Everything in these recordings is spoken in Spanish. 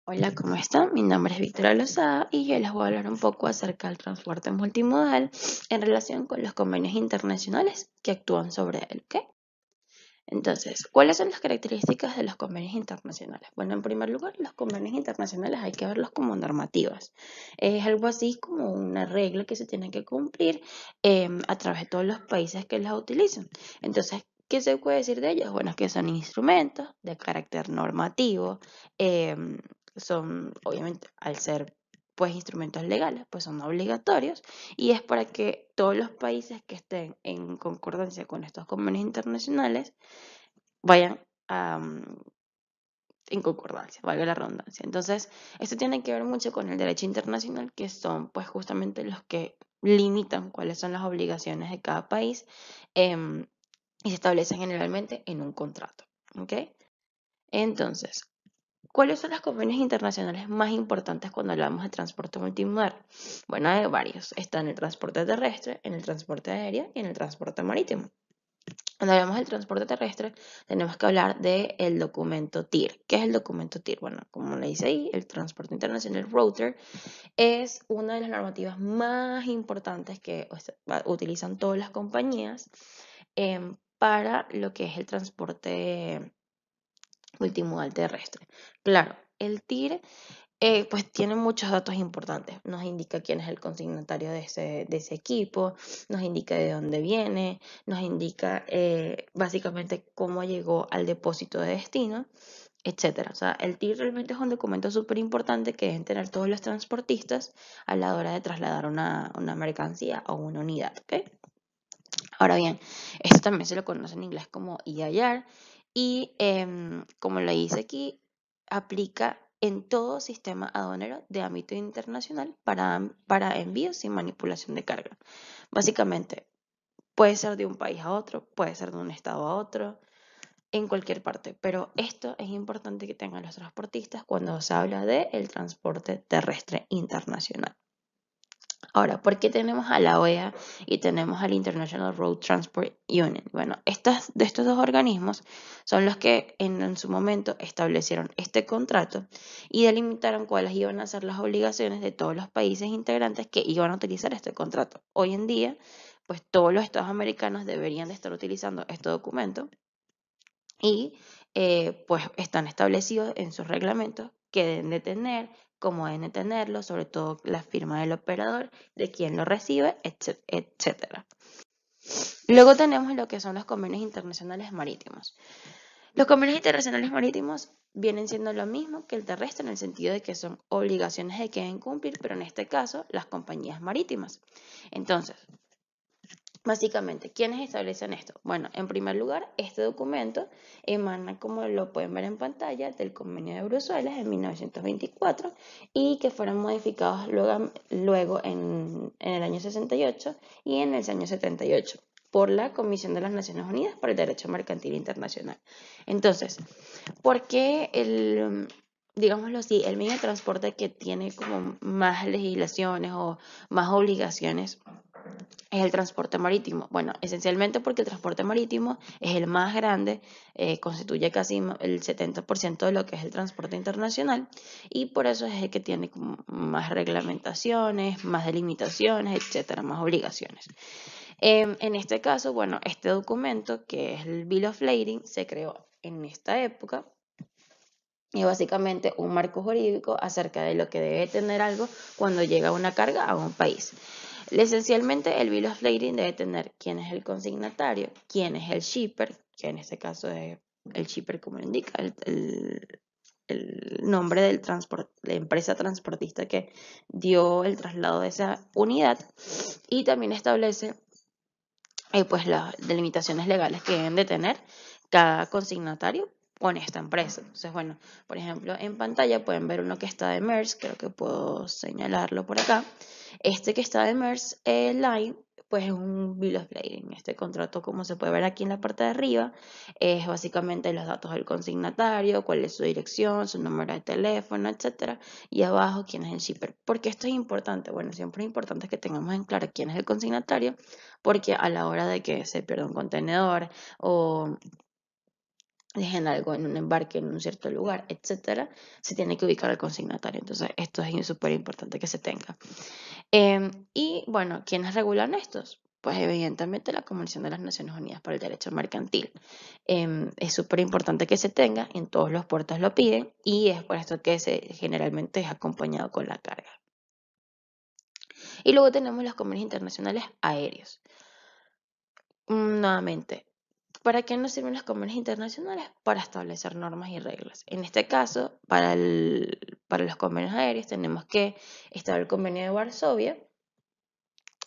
Hola, ¿cómo están? Mi nombre es Victoria Lozada y yo les voy a hablar un poco acerca del transporte multimodal en relación con los convenios internacionales que actúan sobre él, ¿ok? Entonces, ¿cuáles son las características de los convenios internacionales? Bueno, en primer lugar, los convenios internacionales hay que verlos como normativas. Es algo así como una regla que se tiene que cumplir a través de todos los países que las utilizan. Entonces, ¿qué se puede decir de ellos? Bueno, que son instrumentos de carácter normativo, em, son, obviamente, al ser pues instrumentos legales, pues son obligatorios y es para que todos los países que estén en concordancia con estos convenios internacionales vayan a, en concordancia, valga la redundancia. Entonces, esto tiene que ver mucho con el derecho internacional, que son pues justamente los que limitan cuáles son las obligaciones de cada país em, y se establecen generalmente en un contrato. ¿Ok? Entonces, ¿cuáles son los convenios internacionales más importantes cuando hablamos de transporte multimodal? Bueno, hay varios. Está en el transporte terrestre, en el transporte aéreo y en el transporte marítimo. Cuando hablamos del transporte terrestre, tenemos que hablar del documento TIR. ¿Qué es el documento TIR? Bueno, como le dice ahí, el Transporte Internacional Router es una de las normativas más importantes que utilizan todas las compañías para lo que es el transporte multimodal terrestre. Claro, el TIR pues tiene muchos datos importantes. Nos indica quién es el consignatario de ese equipo, nos indica de dónde viene, nos indica básicamente cómo llegó al depósito de destino, etcétera. O sea, el TIR realmente es un documento súper importante que deben tener todos los transportistas a la hora de trasladar una mercancía o una unidad, ¿ok? Ahora bien, esto también se lo conoce en inglés como EIR y como lo dice aquí, aplica en todo sistema aduanero de ámbito internacional para envíos sin manipulación de carga. Básicamente, puede ser de un país a otro, puede ser de un estado a otro, en cualquier parte, pero esto es importante que tengan los transportistas cuando se habla del transporte terrestre internacional. Ahora, ¿por qué tenemos a la OEA y tenemos al International Road Transport Union? Bueno, de estos dos organismos son los que en su momento establecieron este contrato y delimitaron cuáles iban a ser las obligaciones de todos los países integrantes que iban a utilizar este contrato. Hoy en día, pues todos los estados americanos deberían de estar utilizando este documento y pues están establecidos en sus reglamentos que deben de tener, cómo deben de tenerlo, sobre todo la firma del operador, de quien lo recibe, etcétera. Luego tenemos lo que son los convenios internacionales marítimos. Los convenios internacionales marítimos vienen siendo lo mismo que el terrestre en el sentido de que son obligaciones de que deben cumplir, pero en este caso las compañías marítimas. Entonces, básicamente, ¿quiénes establecen esto? Bueno, en primer lugar, este documento emana, como lo pueden ver en pantalla, del Convenio de Bruselas en 1924 y que fueron modificados luego en el año 68 y en el año 78 por la Comisión de las Naciones Unidas para el Derecho Mercantil Internacional. Entonces, ¿por qué digámoslo así, el medio de transporte que tiene como más legislaciones o más obligaciones es el transporte marítimo? Bueno, esencialmente porque el transporte marítimo es el más grande, constituye casi el 70% de lo que es el transporte internacional y por eso es el que tiene como más reglamentaciones, más delimitaciones, etcétera, más obligaciones. En este caso, bueno, este documento que es el Bill of Lading se creó en esta época y básicamente un marco jurídico acerca de lo que debe tener algo cuando llega una carga a un país. Esencialmente, el Bill of Lading debe tener quién es el consignatario, quién es el shipper, que en este caso es el shipper como lo indica, el nombre del la empresa transportista que dio el traslado de esa unidad, y también establece pues las delimitaciones legales que deben de tener cada consignatario con esta empresa. Entonces, bueno, por ejemplo, en pantalla pueden ver uno que está de Maersk, creo que puedo señalarlo por acá. Este que está de Maersk Line, pues es un Bill of Lading. Este contrato, como se puede ver aquí en la parte de arriba, es básicamente los datos del consignatario, cuál es su dirección, su número de teléfono, etcétera, y abajo quién es el shipper. ¿Por qué esto es importante? Bueno, siempre es importante que tengamos en claro quién es el consignatario, porque a la hora de que se pierda un contenedor o dejen algo en un embarque en un cierto lugar, etcétera, se tiene que ubicar al consignatario. Entonces, esto es súper importante que se tenga. Y bueno, ¿quiénes regulan estos? Pues evidentemente la Convención de las Naciones Unidas para el Derecho Mercantil. Es súper importante que se tenga, en todos los puertos lo piden y es por esto que generalmente es acompañado con la carga. Y luego tenemos los convenios internacionales aéreos. Nuevamente, ¿para qué nos sirven los convenios internacionales? Para establecer normas y reglas. En este caso, para los convenios aéreos tenemos que estar el convenio de Varsovia,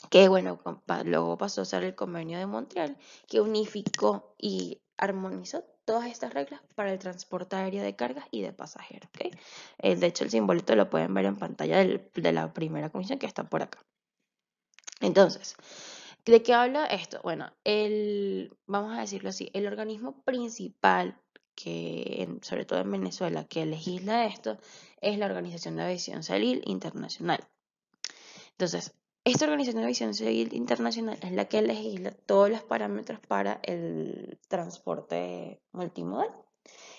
que bueno, luego pasó a ser el convenio de Montreal, que unificó y armonizó todas estas reglas para el transporte aéreo de cargas y de pasajeros. ¿Okay? De hecho, el simbolito lo pueden ver en pantalla de la primera comisión que está por acá. Entonces, ¿de qué habla esto? Bueno, vamos a decirlo así, el organismo principal sobre todo en Venezuela, que legisla esto, es la Organización de Aviación Civil Internacional. Entonces, esta Organización de Aviación Civil Internacional es la que legisla todos los parámetros para el transporte multimodal.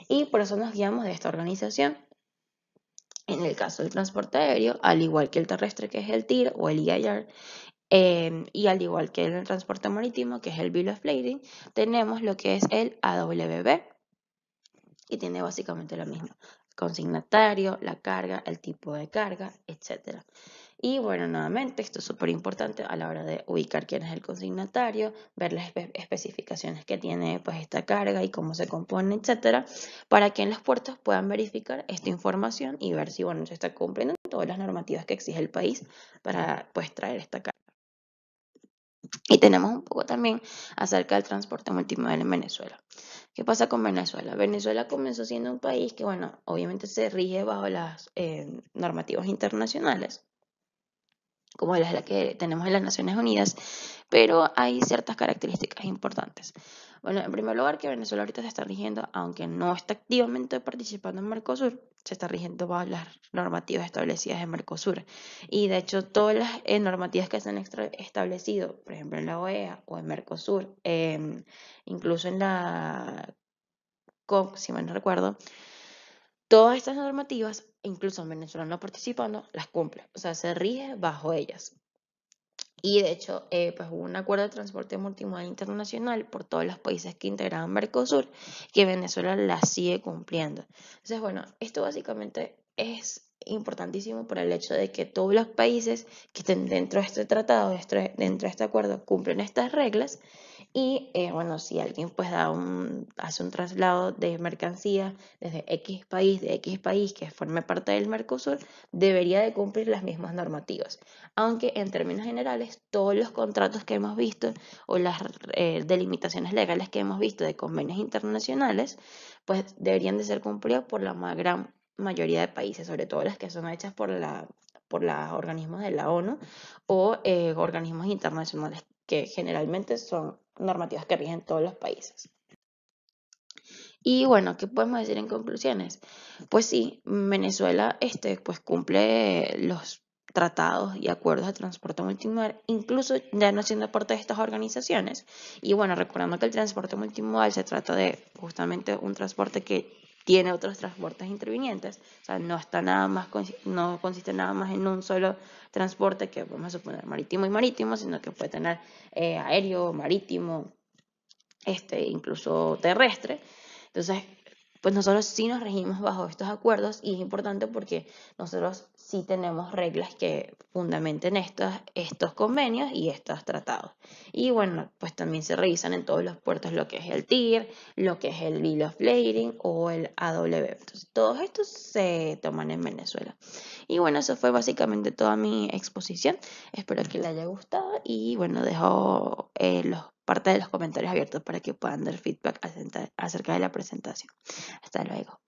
Y por eso nos guiamos de esta organización. En el caso del transporte aéreo, al igual que el terrestre, que es el TIR o el EIR, y al igual que el transporte marítimo, que es el Bill of Lading, tenemos lo que es el AWB, y tiene básicamente lo mismo. Consignatario, la carga, el tipo de carga, etc. Y bueno, nuevamente, esto es súper importante a la hora de ubicar quién es el consignatario, ver las especificaciones que tiene pues esta carga y cómo se compone, etcétera, para que en los puertos puedan verificar esta información y ver si bueno, se está cumpliendo todas las normativas que exige el país para pues traer esta carga. Y tenemos un poco también acerca del transporte multimodal en Venezuela. ¿Qué pasa con Venezuela? Venezuela comenzó siendo un país que, bueno, obviamente se rige bajo las normativas internacionales, como la que tenemos en las Naciones Unidas, pero hay ciertas características importantes. Bueno, en primer lugar, que Venezuela ahorita se está rigiendo, aunque no está activamente participando en Mercosur, se está rigiendo bajo las normativas establecidas en Mercosur. Y de hecho, todas las normativas que se han establecido, por ejemplo, en la OEA o en Mercosur, incluso en la COP, si mal no recuerdo, todas estas normativas, incluso en Venezuela no participando, las cumple. O sea, se rige bajo ellas. Y de hecho, pues hubo un acuerdo de transporte multimodal internacional por todos los países que integraban Mercosur, que Venezuela la sigue cumpliendo. Entonces, bueno, esto básicamente es importantísimo por el hecho de que todos los países que estén dentro de este tratado, dentro de este acuerdo, cumplen estas reglas. Y bueno, si alguien pues hace un traslado de mercancía desde X país, de X país que forme parte del Mercosur, debería de cumplir las mismas normativas. Aunque en términos generales, todos los contratos que hemos visto o las delimitaciones legales que hemos visto de convenios internacionales, pues deberían de ser cumplidos por la gran mayoría de países, sobre todo las que son hechas por los organismos de la ONU o organismos internacionales que generalmente son normativas que rigen todos los países. Y bueno, ¿qué podemos decir en conclusiones? Pues sí, Venezuela pues cumple los tratados y acuerdos de transporte multimodal, incluso ya no siendo parte de estas organizaciones. Y bueno, recordando que el transporte multimodal se trata de justamente un transporte que tiene otros transportes intervinientes, o sea, no está nada más, no consiste nada más en un solo transporte que vamos a suponer marítimo y marítimo, sino que puede tener aéreo, marítimo, incluso terrestre. Entonces, pues nosotros sí nos regimos bajo estos acuerdos y es importante porque nosotros sí tenemos reglas que fundamenten estos convenios y estos tratados. Y bueno, pues también se revisan en todos los puertos lo que es el TIR, lo que es el Bill of Lading o el AWB. Entonces, todos estos se toman en Venezuela. Y bueno, eso fue básicamente toda mi exposición. Espero que les haya gustado y bueno, dejo parte de los comentarios abiertos para que puedan dar feedback acerca de la presentación. Hasta luego.